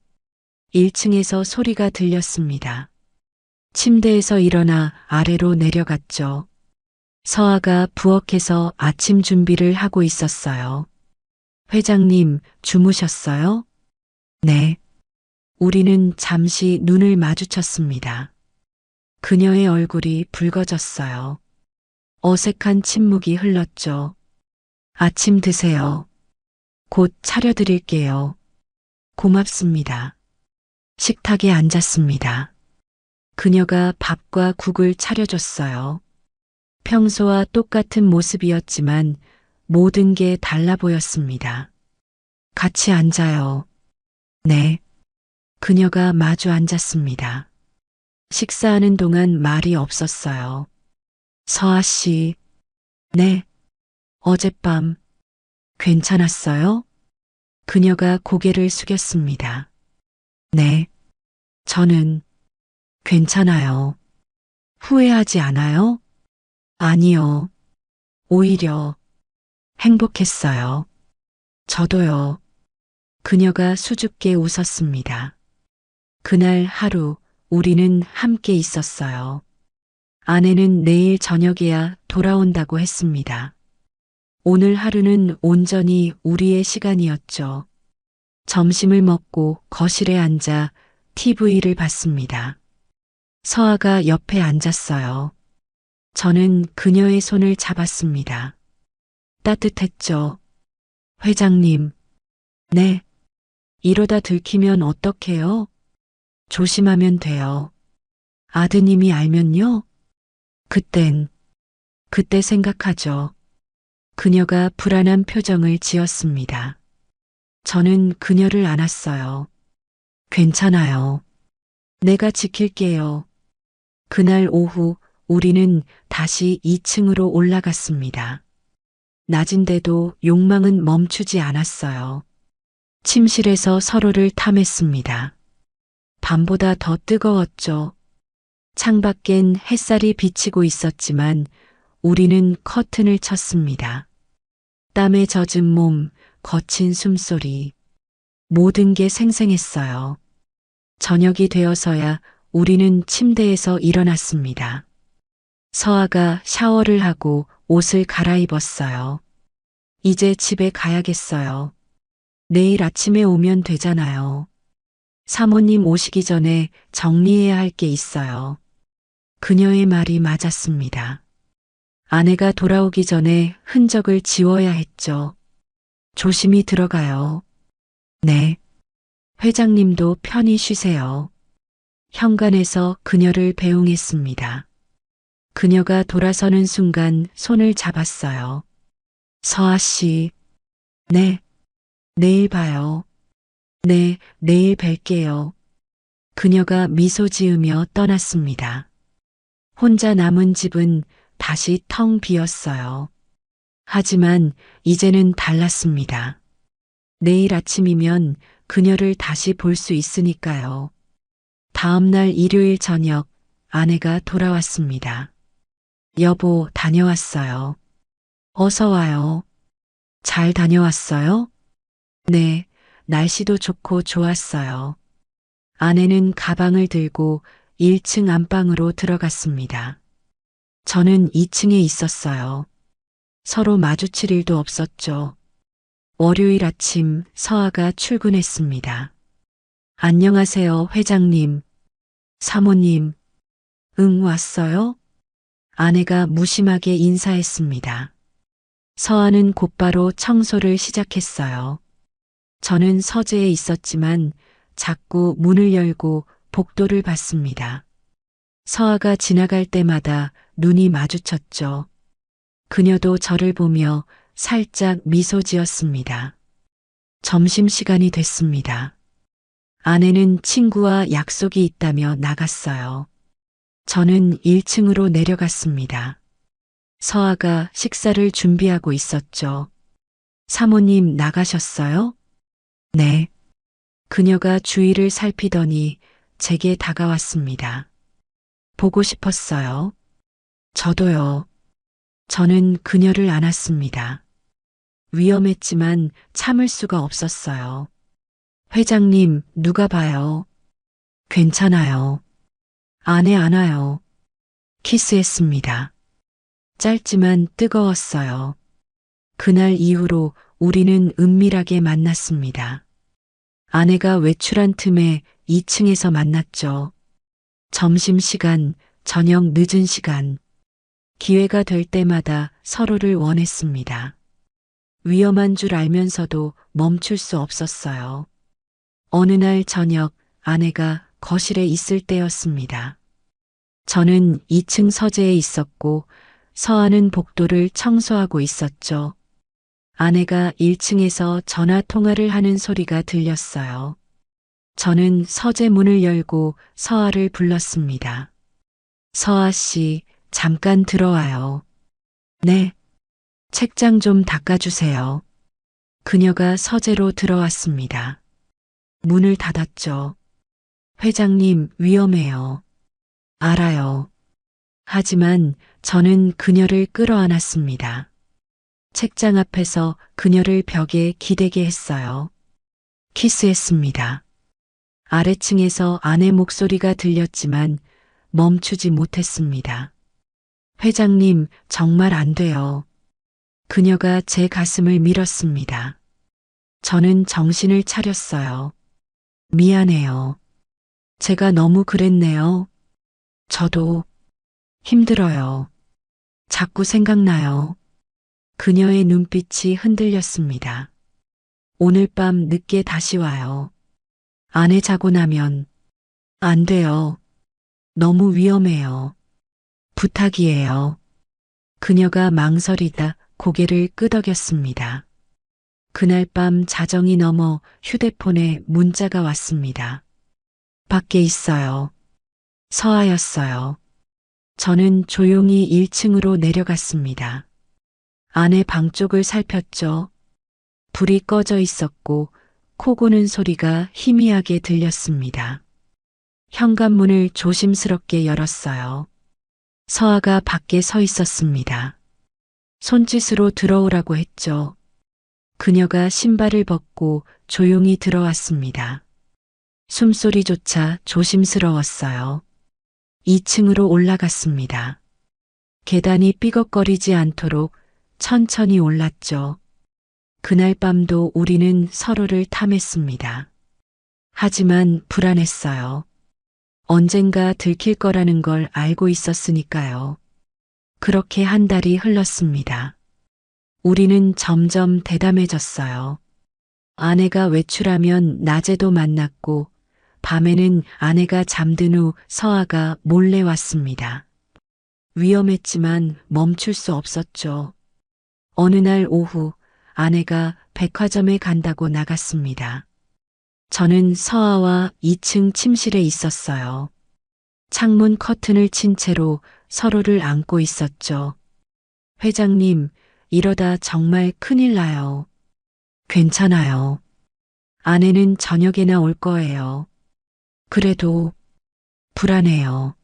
1층에서 소리가 들렸습니다. 침대에서 일어나 아래로 내려갔죠. 서아가 부엌에서 아침 준비를 하고 있었어요. 회장님, 주무셨어요? 네. 우리는 잠시 눈을 마주쳤습니다. 그녀의 얼굴이 붉어졌어요. 어색한 침묵이 흘렀죠. 아침 드세요. 곧 차려드릴게요. 고맙습니다. 식탁에 앉았습니다. 그녀가 밥과 국을 차려줬어요. 평소와 똑같은 모습이었지만 모든 게 달라 보였습니다. 같이 앉아요. 네. 그녀가 마주 앉았습니다. 식사하는 동안 말이 없었어요. 서아 씨. 네. 어젯밤 괜찮았어요? 그녀가 고개를 숙였습니다. 네. 저는 괜찮아요. 후회하지 않아요? 아니요. 오히려 행복했어요. 저도요. 그녀가 수줍게 웃었습니다. 그날 하루 우리는 함께 있었어요. 아내는 내일 저녁에야 돌아온다고 했습니다. 오늘 하루는 온전히 우리의 시간이었죠. 점심을 먹고 거실에 앉아 TV를 봤습니다. 서아가 옆에 앉았어요. 저는 그녀의 손을 잡았습니다. 따뜻했죠. 회장님. 네. 이러다 들키면 어떡해요? 조심하면 돼요. 아드님이 알면요? 그때 생각하죠. 그녀가 불안한 표정을 지었습니다. 저는 그녀를 안았어요. 괜찮아요. 내가 지킬게요. 그날 오후 우리는 다시 2층으로 올라갔습니다. 낮인데도 욕망은 멈추지 않았어요. 침실에서 서로를 탐했습니다. 밤보다 더 뜨거웠죠. 창밖엔 햇살이 비치고 있었지만 우리는 커튼을 쳤습니다. 땀에 젖은 몸, 거친 숨소리. 모든 게 생생했어요. 저녁이 되어서야 우리는 침대에서 일어났습니다. 서아가 샤워를 하고 옷을 갈아입었어요. 이제 집에 가야겠어요. 내일 아침에 오면 되잖아요. 사모님 오시기 전에 정리해야 할 게 있어요. 그녀의 말이 맞았습니다. 아내가 돌아오기 전에 흔적을 지워야 했죠. 조심히 들어가요. 네. 회장님도 편히 쉬세요. 현관에서 그녀를 배웅했습니다. 그녀가 돌아서는 순간 손을 잡았어요. 서아 씨. 네. 내일 봐요. 네, 내일 뵐게요. 그녀가 미소 지으며 떠났습니다. 혼자 남은 집은 다시 텅 비었어요. 하지만 이제는 달랐습니다. 내일 아침이면 그녀를 다시 볼 수 있으니까요. 다음 날 일요일 저녁 아내가 돌아왔습니다. 여보, 다녀왔어요. 어서 와요. 잘 다녀왔어요? 네, 날씨도 좋고 좋았어요. 아내는 가방을 들고 1층 안방으로 들어갔습니다. 저는 2층에 있었어요. 서로 마주칠 일도 없었죠. 월요일 아침 서아가 출근했습니다. 안녕하세요, 회장님. 사모님. 응, 왔어요? 아내가 무심하게 인사했습니다. 서아는 곧바로 청소를 시작했어요. 저는 서재에 있었지만 자꾸 문을 열고 복도를 봤습니다. 서아가 지나갈 때마다 눈이 마주쳤죠. 그녀도 저를 보며 살짝 미소 지었습니다. 점심시간이 됐습니다. 아내는 친구와 약속이 있다며 나갔어요. 저는 1층으로 내려갔습니다. 서아가 식사를 준비하고 있었죠. 사모님 나가셨어요? 네. 그녀가 주위를 살피더니 제게 다가왔습니다. 보고 싶었어요. 저도요. 저는 그녀를 안았습니다. 위험했지만 참을 수가 없었어요. 회장님, 누가 봐요? 괜찮아요. 아내 안아요. 키스했습니다. 짧지만 뜨거웠어요. 그날 이후로 우리는 은밀하게 만났습니다. 아내가 외출한 틈에 2층에서 만났죠. 점심시간, 저녁 늦은 시간, 기회가 될 때마다 서로를 원했습니다. 위험한 줄 알면서도 멈출 수 없었어요. 어느 날 저녁 아내가 거실에 있을 때였습니다. 저는 2층 서재에 있었고 서아는 복도를 청소하고 있었죠. 아내가 1층에서 전화 통화를 하는 소리가 들렸어요. 저는 서재 문을 열고 서아를 불렀습니다. 서아 씨, 잠깐 들어와요. 네. 책장 좀 닦아주세요. 그녀가 서재로 들어왔습니다. 문을 닫았죠. 회장님, 위험해요. 알아요. 하지만 저는 그녀를 끌어안았습니다. 책장 앞에서 그녀를 벽에 기대게 했어요. 키스했습니다. 아래층에서 아내 목소리가 들렸지만 멈추지 못했습니다. 회장님, 정말 안 돼요. 그녀가 제 가슴을 밀었습니다. 저는 정신을 차렸어요. 미안해요. 제가 너무 그랬네요. 저도 힘들어요. 자꾸 생각나요. 그녀의 눈빛이 흔들렸습니다. 오늘 밤 늦게 다시 와요. 안에 자고 나면 안 돼요. 너무 위험해요. 부탁이에요. 그녀가 망설이다 고개를 끄덕였습니다. 그날 밤 자정이 넘어 휴대폰에 문자가 왔습니다. 밖에 있어요. 서아였어요. 저는 조용히 1층으로 내려갔습니다. 아내 방 쪽을 살폈죠. 불이 꺼져 있었고 코 고는 소리가 희미하게 들렸습니다. 현관문을 조심스럽게 열었어요. 서아가 밖에 서 있었습니다. 손짓으로 들어오라고 했죠. 그녀가 신발을 벗고 조용히 들어왔습니다. 숨소리조차 조심스러웠어요. 2층으로 올라갔습니다. 계단이 삐걱거리지 않도록 천천히 올랐죠. 그날 밤도 우리는 서로를 탐했습니다. 하지만 불안했어요. 언젠가 들킬 거라는 걸 알고 있었으니까요. 그렇게 한 달이 흘렀습니다. 우리는 점점 대담해졌어요. 아내가 외출하면 낮에도 만났고 밤에는 아내가 잠든 후 서아가 몰래 왔습니다. 위험했지만 멈출 수 없었죠. 어느 날 오후 아내가 백화점에 간다고 나갔습니다. 저는 서아와 2층 침실에 있었어요. 창문 커튼을 친 채로 서로를 안고 있었죠. 회장님, 이러다 정말 큰일 나요. 괜찮아요. 아내는 저녁에나 올 거예요. 그래도 불안해요.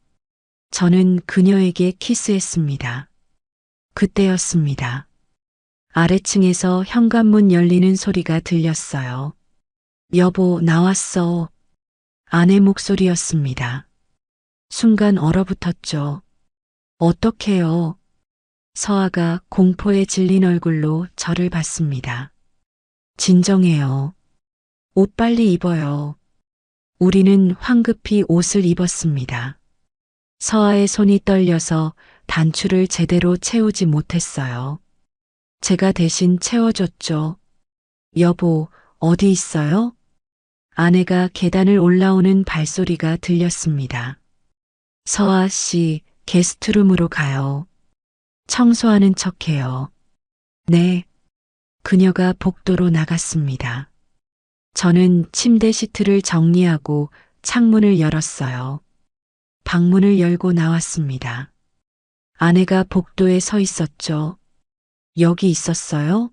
저는 그녀에게 키스했습니다. 그때였습니다. 아래층에서 현관문 열리는 소리가 들렸어요. 여보, 나왔어. 아내 목소리였습니다. 순간 얼어붙었죠. 어떡해요? 서아가 공포에 질린 얼굴로 저를 봤습니다. 진정해요. 옷 빨리 입어요. 우리는 황급히 옷을 입었습니다. 서아의 손이 떨려서 단추를 제대로 채우지 못했어요. 제가 대신 채워줬죠. 여보, 어디 있어요? 아내가 계단을 올라오는 발소리가 들렸습니다. 서아 씨, 게스트룸으로 가요. 청소하는 척해요. 네. 그녀가 복도로 나갔습니다. 저는 침대 시트를 정리하고 창문을 열었어요. 방문을 열고 나왔습니다. 아내가 복도에 서 있었죠. 여기 있었어요?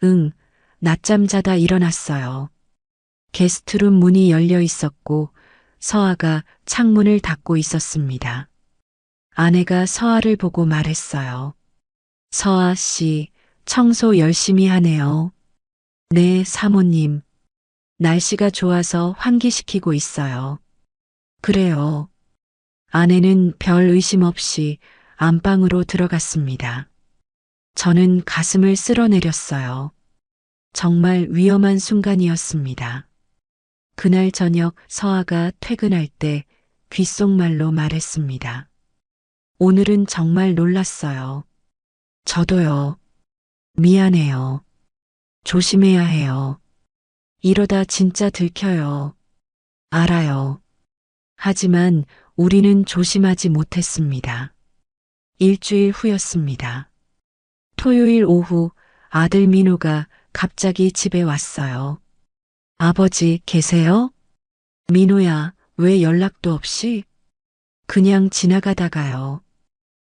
응, 낮잠 자다 일어났어요. 게스트룸 문이 열려 있었고 서아가 창문을 닫고 있었습니다. 아내가 서아를 보고 말했어요. 서아 씨, 청소 열심히 하네요. 네, 사모님. 날씨가 좋아서 환기시키고 있어요. 그래요. 아내는 별 의심 없이 안방으로 들어갔습니다. 저는 가슴을 쓸어내렸어요. 정말 위험한 순간이었습니다. 그날 저녁 서아가 퇴근할 때 귓속말로 말했습니다. 오늘은 정말 놀랐어요. 저도요. 미안해요. 조심해야 해요. 이러다 진짜 들켜요. 알아요. 하지만 우리는 조심하지 못했습니다. 일주일 후였습니다. 토요일 오후 아들 민호가 갑자기 집에 왔어요. 아버지 계세요? 민호야, 왜 연락도 없이? 그냥 지나가다가요.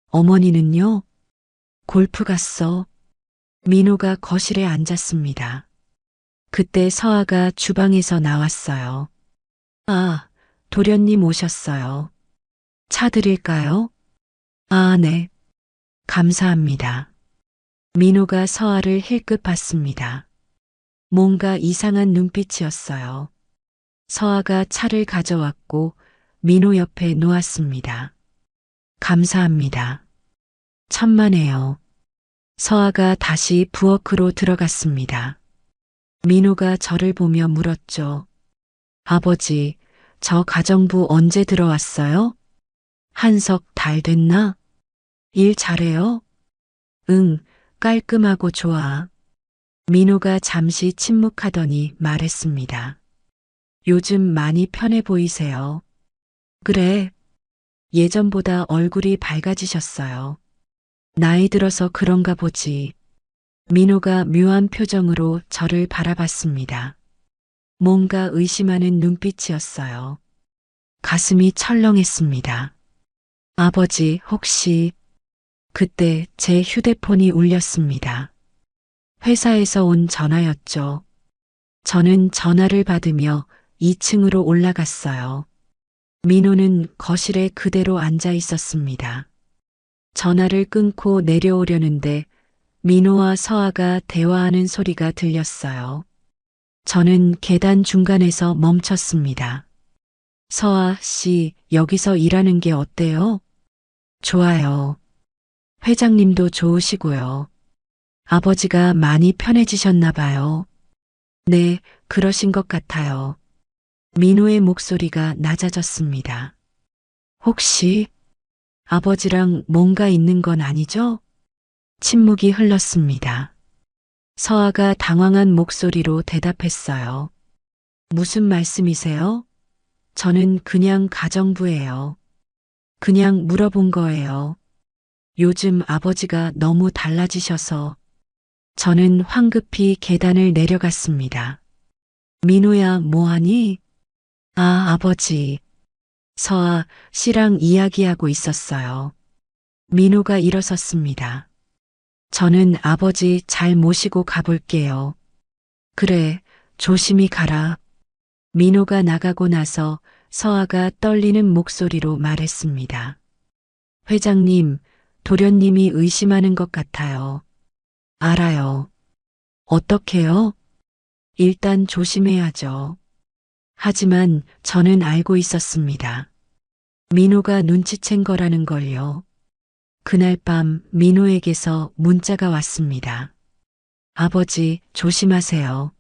어머니는요? 골프 갔어. 민호가 거실에 앉았습니다. 그때 서아가 주방에서 나왔어요. 아, 도련님 오셨어요. 차 드릴까요? 아, 네. 감사합니다. 민호가 서아를 힐끗 봤습니다. 뭔가 이상한 눈빛이었어요. 서아가 차를 가져왔고 민호 옆에 놓았습니다. 감사합니다. 천만에요. 서아가 다시 부엌으로 들어갔습니다. 민호가 저를 보며 물었죠. 아버지, 저 가정부 언제 들어왔어요? 한 석 달 됐나? 일 잘해요? 응, 깔끔하고 좋아. 민호가 잠시 침묵하더니 말했습니다. 요즘 많이 편해 보이세요. 그래. 예전보다 얼굴이 밝아지셨어요. 나이 들어서 그런가 보지. 민호가 묘한 표정으로 저를 바라봤습니다. 뭔가 의심하는 눈빛이었어요. 가슴이 철렁했습니다. 아버지, 혹시 그때 제 휴대폰이 울렸습니다. 회사에서 온 전화였죠. 저는 전화를 받으며 2층으로 올라갔어요. 민호는 거실에 그대로 앉아 있었습니다. 전화를 끊고 내려오려는데 민호와 서아가 대화하는 소리가 들렸어요. 저는 계단 중간에서 멈췄습니다. 서아 씨, 여기서 일하는 게 어때요? 좋아요. 회장님도 좋으시고요. 아버지가 많이 편해지셨나 봐요. 네, 그러신 것 같아요. 민호의 목소리가 낮아졌습니다. 혹시 아버지랑 뭔가 있는 건 아니죠? 침묵이 흘렀습니다. 서아가 당황한 목소리로 대답했어요. 무슨 말씀이세요? 저는 그냥 가정부예요. 그냥 물어본 거예요. 요즘 아버지가 너무 달라지셔서 저는 황급히 계단을 내려갔습니다. 민호야, 뭐하니? 아, 아버지. 서아 씨랑 이야기하고 있었어요. 민호가 일어섰습니다. 저는 아버지 잘 모시고 가볼게요. 그래, 조심히 가라. 민호가 나가고 나서 서아가 떨리는 목소리로 말했습니다. 회장님, 도련님이 의심하는 것 같아요. 알아요. 어떻게요? 일단 조심해야죠. 하지만 저는 알고 있었습니다. 민호가 눈치챈 거라는 걸요. 그날 밤 민호에게서 문자가 왔습니다. 아버지, 조심하세요.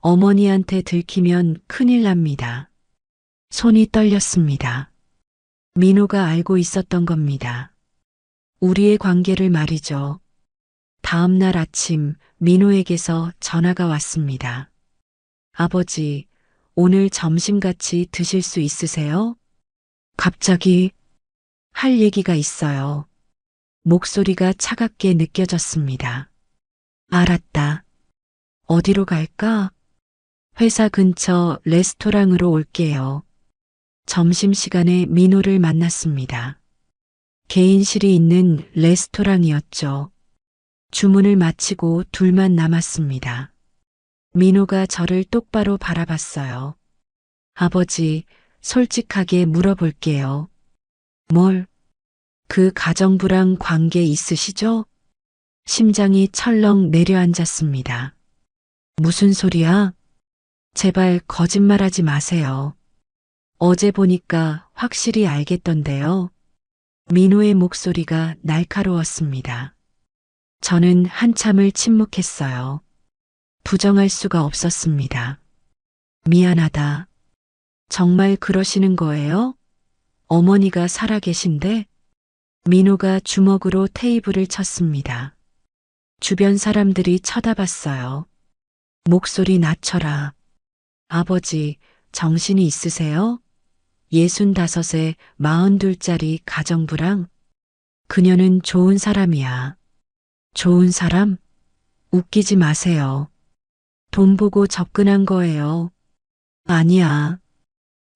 어머니한테 들키면 큰일 납니다. 손이 떨렸습니다. 민호가 알고 있었던 겁니다. 우리의 관계를 말이죠. 다음 날 아침 민호에게서 전화가 왔습니다. 아버지, 오늘 점심 같이 드실 수 있으세요? 갑자기 할 얘기가 있어요. 목소리가 차갑게 느껴졌습니다. 알았다. 어디로 갈까? 회사 근처 레스토랑으로 올게요. 점심시간에 민호를 만났습니다. 개인실이 있는 레스토랑이었죠. 주문을 마치고 둘만 남았습니다. 민호가 저를 똑바로 바라봤어요. 아버지, 솔직하게 물어볼게요. 뭘? 그 가정부랑 관계 있으시죠? 심장이 철렁 내려앉았습니다. 무슨 소리야? 제발 거짓말하지 마세요. 어제 보니까 확실히 알겠던데요. 민호의 목소리가 날카로웠습니다. 저는 한참을 침묵했어요. 부정할 수가 없었습니다. 미안하다. 정말 그러시는 거예요? 어머니가 살아계신데? 민호가 주먹으로 테이블을 쳤습니다. 주변 사람들이 쳐다봤어요. 목소리 낮춰라. 아버지, 정신이 있으세요? 65에 42짜리 가정부랑? 그녀는 좋은 사람이야. 좋은 사람? 웃기지 마세요. 돈 보고 접근한 거예요. 아니야.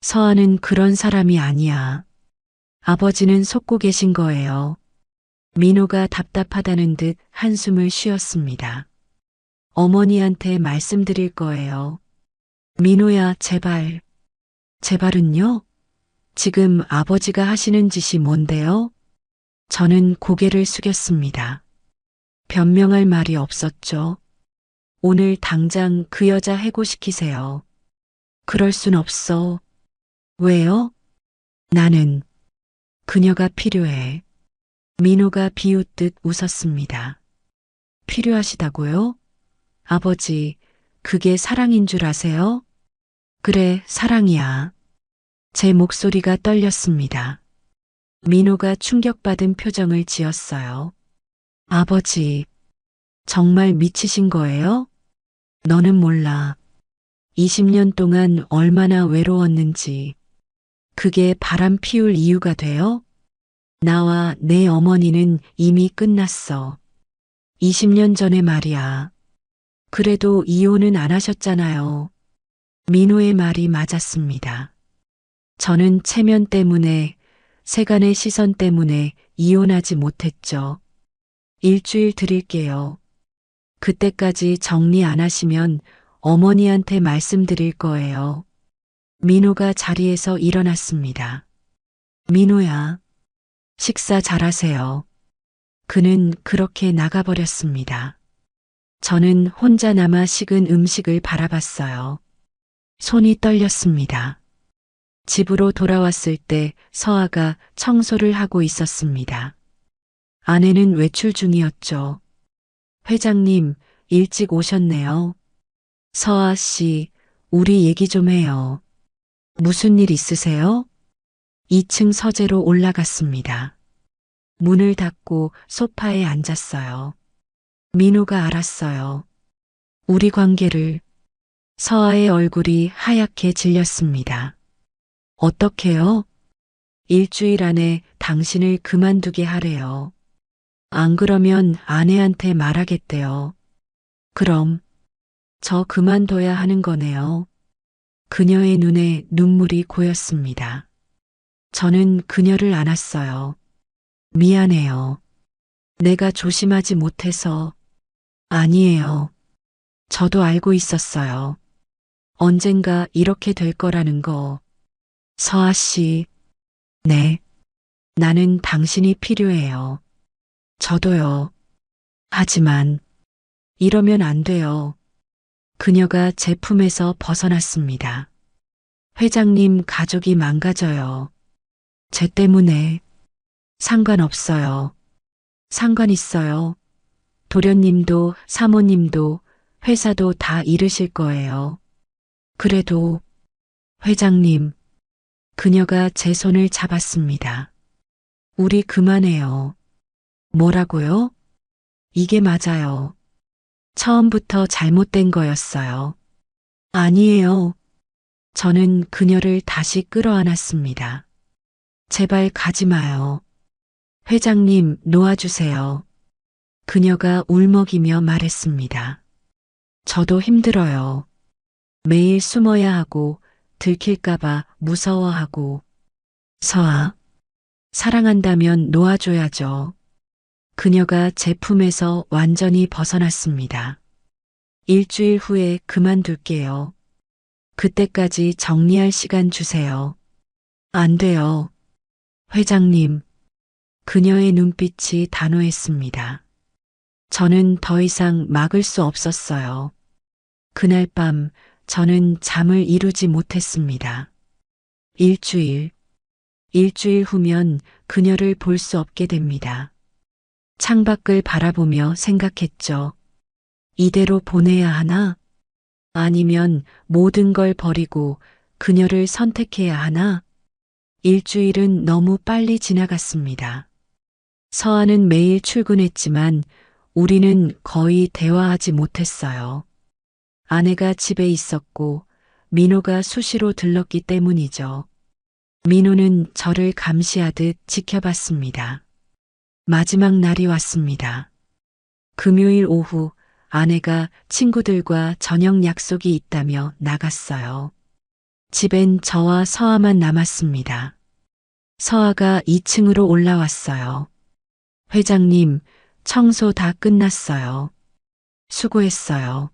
서아는 그런 사람이 아니야. 아버지는 속고 계신 거예요. 민호가 답답하다는 듯 한숨을 쉬었습니다. 어머니한테 말씀드릴 거예요. 민호야, 제발. 제발은요? 지금 아버지가 하시는 짓이 뭔데요? 저는 고개를 숙였습니다. 변명할 말이 없었죠. 오늘 당장 그 여자 해고시키세요. 그럴 순 없어. 왜요? 나는 그녀가 필요해. 민호가 비웃듯 웃었습니다. 필요하시다고요? 아버지, 그게 사랑인 줄 아세요? 그래, 사랑이야. 제 목소리가 떨렸습니다. 민호가 충격받은 표정을 지었어요. 아버지, 정말 미치신 거예요? 너는 몰라. 20년 동안 얼마나 외로웠는지. 그게 바람 피울 이유가 돼요? 나와 내 어머니는 이미 끝났어. 20년 전에 말이야. 그래도 이혼은 안 하셨잖아요. 민호의 말이 맞았습니다. 저는 체면 때문에, 세간의 시선 때문에 이혼하지 못했죠. 일주일 드릴게요. 그때까지 정리 안 하시면 어머니한테 말씀드릴 거예요. 민호가 자리에서 일어났습니다. 민호야, 식사 잘하세요. 그는 그렇게 나가버렸습니다. 저는 혼자 남아 식은 음식을 바라봤어요. 손이 떨렸습니다. 집으로 돌아왔을 때 서아가 청소를 하고 있었습니다. 아내는 외출 중이었죠. 회장님, 일찍 오셨네요. 서아 씨, 우리 얘기 좀 해요. 무슨 일 있으세요? 2층 서재로 올라갔습니다. 문을 닫고 소파에 앉았어요. 민호가 알았어요. 우리 관계를. 서아의 얼굴이 하얗게 질렸습니다. 어떻게요? 일주일 안에 당신을 그만두게 하래요. 안 그러면 아내한테 말하겠대요. 그럼 저 그만둬야 하는 거네요. 그녀의 눈에 눈물이 고였습니다. 저는 그녀를 안았어요. 미안해요. 내가 조심하지 못해서. 아니에요. 저도 알고 있었어요. 언젠가 이렇게 될 거라는 거. 서아 씨. 네. 나는 당신이 필요해요. 저도요. 하지만 이러면 안 돼요. 그녀가 제 품에서 벗어났습니다. 회장님 가족이 망가져요. 쟤 때문에. 상관없어요. 상관 있어요. 도련님도 사모님도 회사도 다 잃으실 거예요. 그래도 회장님, 그녀가 제 손을 잡았습니다. 우리 그만해요. 뭐라고요? 이게 맞아요. 처음부터 잘못된 거였어요. 아니에요. 저는 그녀를 다시 끌어안았습니다. 제발 가지 마요. 회장님, 놓아주세요. 그녀가 울먹이며 말했습니다. 저도 힘들어요. 매일 숨어야 하고 들킬까봐 무서워하고. 서아, 사랑한다면 놓아줘야죠. 그녀가 제 품에서 완전히 벗어났습니다. 일주일 후에 그만둘게요. 그때까지 정리할 시간 주세요. 안 돼요. 회장님. 그녀의 눈빛이 단호했습니다. 저는 더 이상 막을 수 없었어요. 그날 밤 저는 잠을 이루지 못했습니다. 일주일, 일주일 후면 그녀를 볼 수 없게 됩니다. 창밖을 바라보며 생각했죠. 이대로 보내야 하나? 아니면 모든 걸 버리고 그녀를 선택해야 하나? 일주일은 너무 빨리 지나갔습니다. 서아는 매일 출근했지만 우리는 거의 대화하지 못했어요. 아내가 집에 있었고 민호가 수시로 들렀기 때문이죠. 민호는 저를 감시하듯 지켜봤습니다. 마지막 날이 왔습니다. 금요일 오후 아내가 친구들과 저녁 약속이 있다며 나갔어요. 집엔 저와 서아만 남았습니다. 서아가 2층으로 올라왔어요. 회장님, 청소 다 끝났어요. 수고했어요.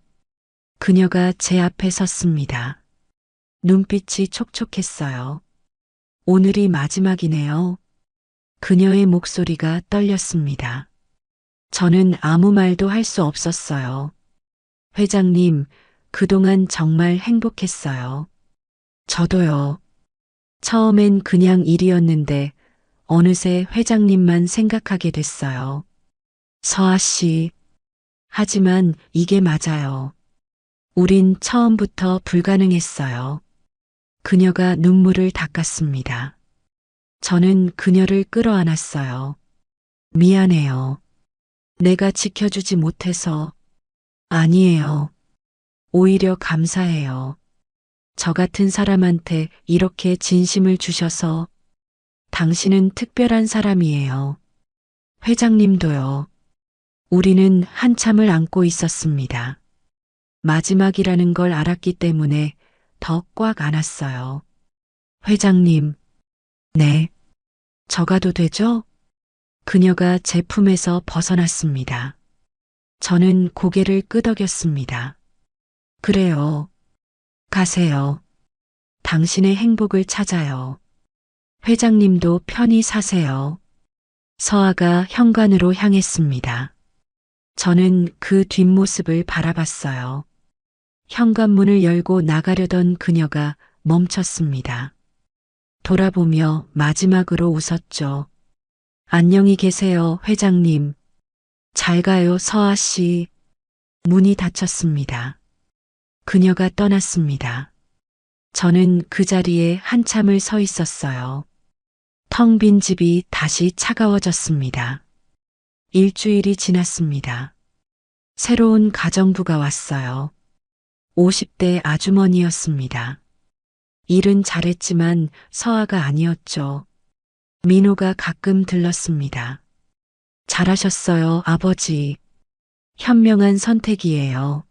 그녀가 제 앞에 섰습니다. 눈빛이 촉촉했어요. 오늘이 마지막이네요. 그녀의 목소리가 떨렸습니다. 저는 아무 말도 할 수 없었어요. 회장님, 그동안 정말 행복했어요. 저도요. 처음엔 그냥 일이었는데 어느새 회장님만 생각하게 됐어요. 서아 씨. 하지만 이게 맞아요. 우린 처음부터 불가능했어요. 그녀가 눈물을 닦았습니다. 저는 그녀를 끌어안았어요. 미안해요. 내가 지켜주지 못해서. 아니에요. 오히려 감사해요. 저 같은 사람한테 이렇게 진심을 주셔서. 당신은 특별한 사람이에요. 회장님도요. 우리는 한참을 안고 있었습니다. 마지막이라는 걸 알았기 때문에 더 꽉 안았어요. 회장님. 네. 저 가도 되죠? 그녀가 제 품에서 벗어났습니다. 저는 고개를 끄덕였습니다. 그래요. 가세요. 당신의 행복을 찾아요. 회장님도 편히 사세요. 서아가 현관으로 향했습니다. 저는 그 뒷모습을 바라봤어요. 현관문을 열고 나가려던 그녀가 멈췄습니다. 돌아보며 마지막으로 웃었죠. 안녕히 계세요, 회장님. 잘 가요, 서아 씨. 문이 닫혔습니다. 그녀가 떠났습니다. 저는 그 자리에 한참을 서 있었어요. 텅 빈 집이 다시 차가워졌습니다. 일주일이 지났습니다. 새로운 가정부가 왔어요. 50대 아주머니였습니다. 일은 잘했지만 서아가 아니었죠. 민호가 가끔 들렀습니다. 잘하셨어요, 아버지. 현명한 선택이에요.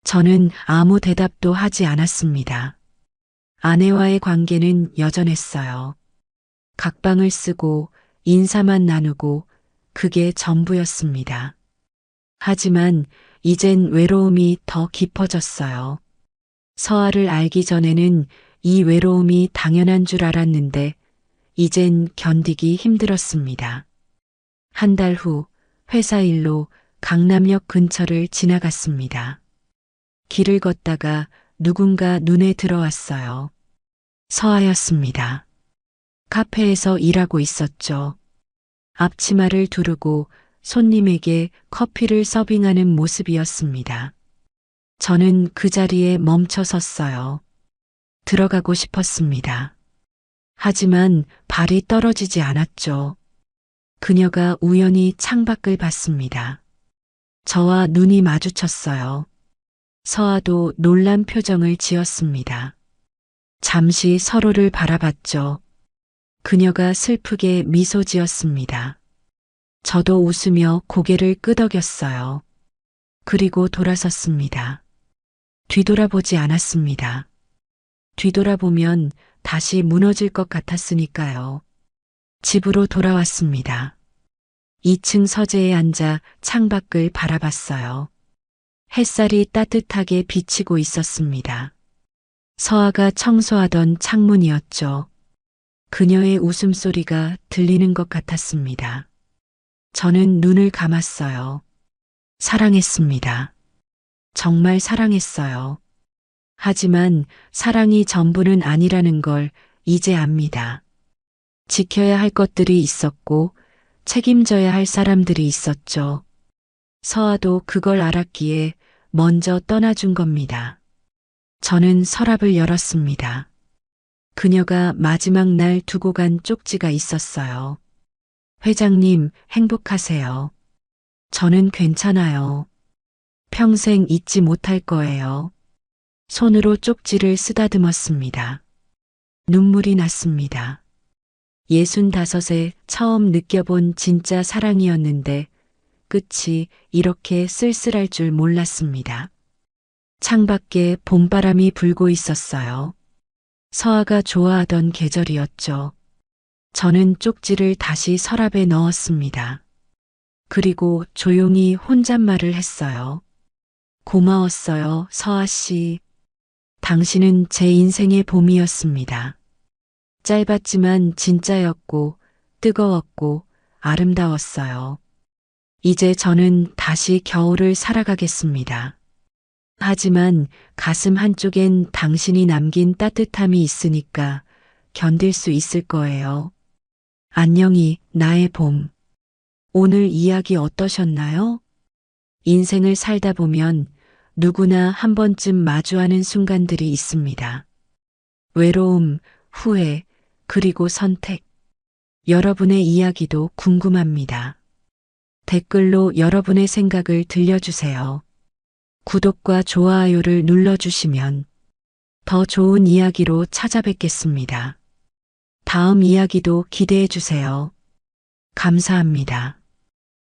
저는 아무 대답도 하지 않았습니다. 아내와의 관계는 여전했어요. 각방을 쓰고 인사만 나누고 그게 전부였습니다. 하지만 이젠 외로움이 더 깊어졌어요. 서아를 알기 전에는 이 외로움이 당연한 줄 알았는데 이젠 견디기 힘들었습니다. 한 달 후 회사 일로 강남역 근처를 지나갔습니다. 길을 걷다가 누군가 눈에 들어왔어요. 서아였습니다. 카페에서 일하고 있었죠. 앞치마를 두르고 손님에게 커피를 서빙하는 모습이었습니다. 저는 그 자리에 멈춰 섰어요. 들어가고 싶었습니다. 하지만 발이 떨어지지 않았죠. 그녀가 우연히 창밖을 봤습니다. 저와 눈이 마주쳤어요. 서아도 놀란 표정을 지었습니다. 잠시 서로를 바라봤죠. 그녀가 슬프게 미소 지었습니다. 저도 웃으며 고개를 끄덕였어요. 그리고 돌아섰습니다. 뒤돌아보지 않았습니다. 뒤돌아보면 다시 무너질 것 같았으니까요. 집으로 돌아왔습니다. 2층 서재에 앉아 창밖을 바라봤어요. 햇살이 따뜻하게 비치고 있었습니다. 서아가 청소하던 창문이었죠. 그녀의 웃음소리가 들리는 것 같았습니다. 저는 눈을 감았어요. 사랑했습니다. 정말 사랑했어요. 하지만 사랑이 전부는 아니라는 걸 이제 압니다. 지켜야 할 것들이 있었고 책임져야 할 사람들이 있었죠. 서아도 그걸 알았기에 먼저 떠나준 겁니다. 저는 서랍을 열었습니다. 그녀가 마지막 날 두고 간 쪽지가 있었어요. 회장님, 행복하세요. 저는 괜찮아요. 평생 잊지 못할 거예요. 손으로 쪽지를 쓰다듬었습니다. 눈물이 났습니다. 65에 처음 느껴본 진짜 사랑이었는데 끝이 이렇게 쓸쓸할 줄 몰랐습니다. 창밖에 봄바람이 불고 있었어요. 서아가 좋아하던 계절이었죠. 저는 쪽지를 다시 서랍에 넣었습니다. 그리고 조용히 혼잣말을 했어요. 고마웠어요, 서아 씨. 당신은 제 인생의 봄이었습니다. 짧았지만 진짜였고 뜨거웠고 아름다웠어요. 이제 저는 다시 겨울을 살아가겠습니다. 하지만 가슴 한쪽엔 당신이 남긴 따뜻함이 있으니까 견딜 수 있을 거예요. 안녕히 나의 봄. 오늘 이야기 어떠셨나요? 인생을 살다 보면 누구나 한 번쯤 마주하는 순간들이 있습니다. 외로움, 후회, 그리고 선택. 여러분의 이야기도 궁금합니다. 댓글로 여러분의 생각을 들려주세요. 구독과 좋아요를 눌러주시면 더 좋은 이야기로 찾아뵙겠습니다. 다음 이야기도 기대해 주세요. 감사합니다.